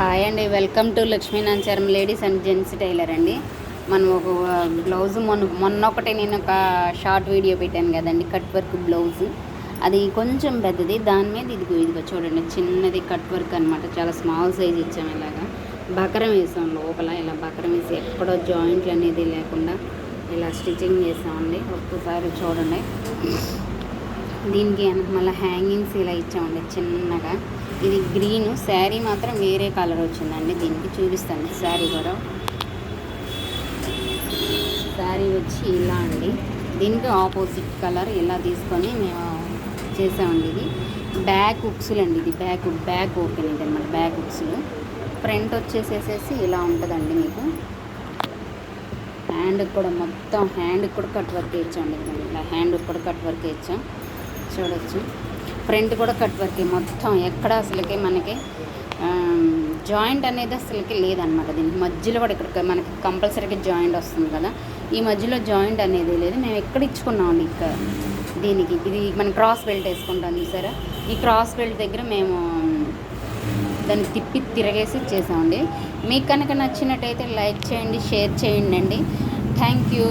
Hi అండి, welcome to Lakshminancharam ladies and gents tailor అండి. మనం ఒక బ్లౌజ్ మొన్న ఒకటి నేను ఒక షార్ట్ వీడియో పెట్టాను కదండి, కట్ వర్క్ బ్లౌజ్. అది కొంచెం పెద్దది, దాని మీద ఇదిగో చూడండి, చిన్నది కట్ వర్క్ అనమాట. చాలా స్మాల్ సైజ్ ఇచ్చాము. ఇలాగా బకరం వేసాం లోపల, ఇలా బకరం వేసి ఎక్కడో జాయింట్లు అనేది లేకుండా ఇలా స్టిచ్చింగ్ చేసామండి. ఒక్కసారి చూడండి. దీనికి మళ్ళీ హ్యాంగింగ్స్ ఇలా ఇచ్చామండి చిన్నగా. ఇది గ్రీన్ శారీ మాత్రం వేరే కలర్ వచ్చిందండి. దీనికి చూపిస్తాను. శారీ కూడా శారీ వచ్చి ఇలా అండి. దీనికి ఆపోజిట్ కలర్ ఇలా తీసుకొని మేము చేసామండి. ఇది బ్యాక్ హుక్స్లు అండి. ఇది బ్యాక్ ఓపెన్ ఇది అనమాట. బ్యాక్ హుక్స్లు ఫ్రంట్ వచ్చేసేసి ఇలా ఉంటుందండి. మీకు హ్యాండ్కి కూడా మొత్తం హ్యాండ్కి కూడా కట్ వర్క్ ఇచ్చామండి. ఇలా హ్యాండ్కి కూడా కట్ వర్క్ ఇచ్చాం, చూడవచ్చు. ఫ్రంట్ కూడా కట్ వర్క్ మొత్తం. ఎక్కడ అసలుకి మనకి జాయింట్ అనేది అసలుకి లేదనమాట. దీనికి మధ్యలో కూడా ఇక్కడ మనకి కంపల్సరీగా జాయింట్ వస్తుంది కదా, ఈ మధ్యలో జాయింట్ అనేది లేదు. మేము ఎక్కడ ఇచ్చుకున్నామండి ఇక్కడ దీనికి. ఇది మనం క్రాస్ బెల్ట్ వేసుకుంటాం చూసారా, ఈ క్రాస్ బెల్ట్ దగ్గర మేము దాన్ని తిప్పి తిరగేసి చేసామండి. మీకు కనుక నచ్చినట్టయితే లైక్ చేయండి, షేర్ చేయండి అండి. Thank you.